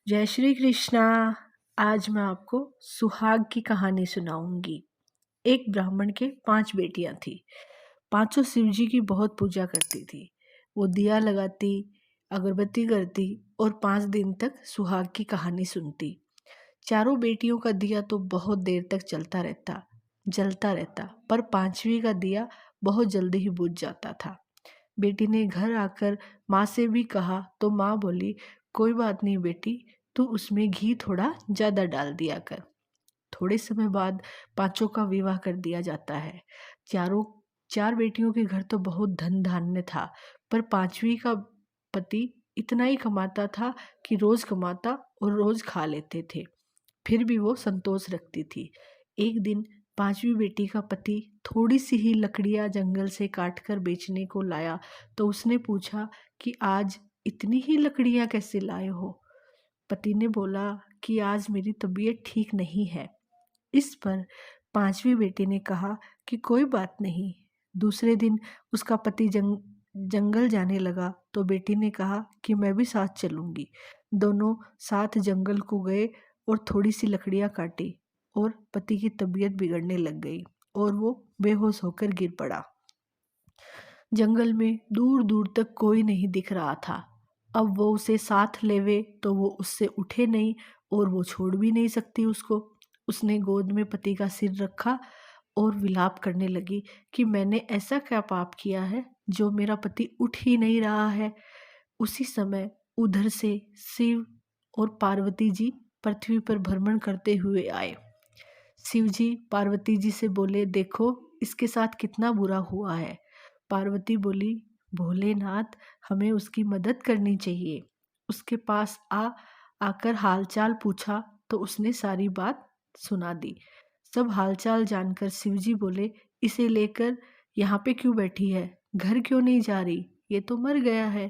जय श्री कृष्णा। आज मैं आपको सुहाग की कहानी सुनाऊंगी। एक ब्राह्मण के 5 बेटियां थी। पांचों शिव जी की बहुत पूजा करती थी। वो दिया लगाती, अगरबत्ती करती और 5 दिन तक सुहाग की कहानी सुनती। चारों बेटियों का दिया तो बहुत देर तक जलता रहता, पर पांचवी का दिया बहुत जल्दी ही बुझ जाता था। बेटी ने घर आकर माँ से भी कहा तो माँ बोली, कोई बात नहीं बेटी, तू उसमें घी थोड़ा ज्यादा डाल दिया कर। थोड़े समय बाद पांचों का विवाह कर दिया जाता है। चारों चार बेटियों के घर तो बहुत धन धान्य था, पर पांचवी का पति इतना ही कमाता था कि रोज कमाता और रोज खा लेते थे। फिर भी वो संतोष रखती थी। एक दिन पांचवी बेटी का पति थोड़ी सी ही लकड़ियां जंगल से काटकर बेचने को लाया, तो उसने पूछा कि आज इतनी ही लकड़ियां कैसे लाए हो। पति ने बोला कि आज मेरी तबीयत ठीक नहीं है। इस पर पांचवी बेटी ने कहा कि कोई बात नहीं। दूसरे दिन उसका पति जंगल जाने लगा, तो बेटी ने कहा कि मैं भी साथ चलूंगी। दोनों साथ जंगल को गए और थोड़ी सी लकड़ियां काटी, और पति की तबीयत बिगड़ने लग गई और वो बेहोश होकर गिर पड़ा। जंगल में दूर दूर तक कोई नहीं दिख रहा था। अब वो उसे साथ लेवे तो वो उससे उठे नहीं, और वो छोड़ भी नहीं सकती उसको। उसने गोद में पति का सिर रखा और विलाप करने लगी कि मैंने ऐसा क्या पाप किया है जो मेरा पति उठ ही नहीं रहा है। उसी समय उधर से शिव और पार्वती जी पृथ्वी पर भ्रमण करते हुए आए। शिव जी पार्वती जी से बोले, देखो इसके साथ कितना बुरा हुआ है। पार्वती बोली, भोलेनाथ, हमें उसकी मदद करनी चाहिए। उसके पास आकर हालचाल पूछा तो उसने सारी बात सुना दी। सब हालचाल जानकर शिवजी बोले, इसे लेकर यहाँ पे क्यों बैठी है, घर क्यों नहीं जा रही, ये तो मर गया है।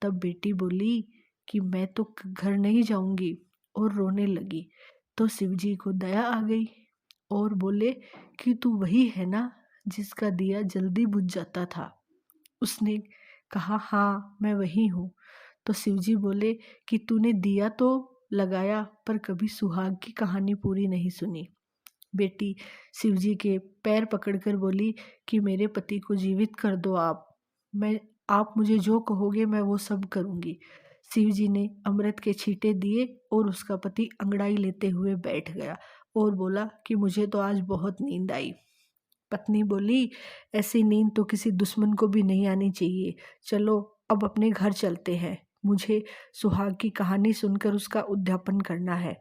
तब बेटी बोली कि मैं तो घर नहीं जाऊंगी, और रोने लगी। तो शिवजी को दया आ गई और बोले कि तू वही है ना जिसका दिया जल्दी बुझ जाता था। उसने कहा, हाँ मैं वही हूँ। तो शिवजी बोले कि तूने दिया तो लगाया, पर कभी सुहाग की कहानी पूरी नहीं सुनी। बेटी शिवजी के पैर पकड़कर बोली कि मेरे पति को जीवित कर दो आप मुझे जो कहोगे मैं वो सब करूंगी। शिवजी ने अमृत के छींटे दिए और उसका पति अंगड़ाई लेते हुए बैठ गया और बोला कि मुझे तो आज बहुत नींद आई। पत्नी बोली, ऐसी नींद तो किसी दुश्मन को भी नहीं आनी चाहिए। चलो अब अपने घर चलते हैं। मुझे सुहाग की कहानी सुनकर उसका उद्यापन करना है।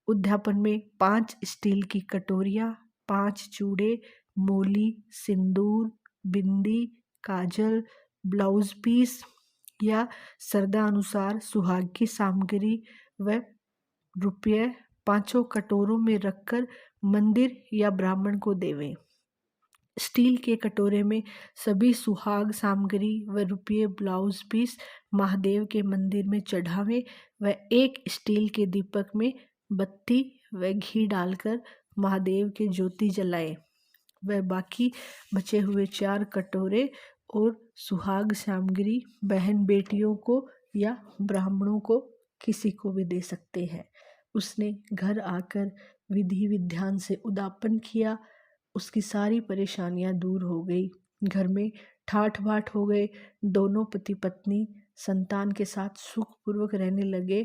उद्यापन में 5 स्टील की कटोरियाँ, 5 चूड़े, मोली, सिंदूर, बिंदी, काजल, ब्लाउज पीस या श्रद्धा अनुसार सुहाग की सामग्री व रुपये पांचों कटोरों में रखकर मंदिर या ब्राह्मण को देवें। स्टील के कटोरे में सभी सुहाग सामग्री व रुपये ब्लाउज पीस महादेव के मंदिर में चढ़ावें व एक स्टील के दीपक में बत्ती व घी डालकर महादेव के ज्योति जलाएं। वह बाकी बचे हुए 4 कटोरे और सुहाग सामग्री बहन बेटियों को या ब्राह्मणों को किसी को भी दे सकते हैं। उसने घर आकर विधि विधान से उद्यापन किया। उसकी सारी परेशानियां दूर हो गई। घर में ठाठ बाट हो गए। दोनों पति पत्नी संतान के साथ सुखपूर्वक रहने लगे।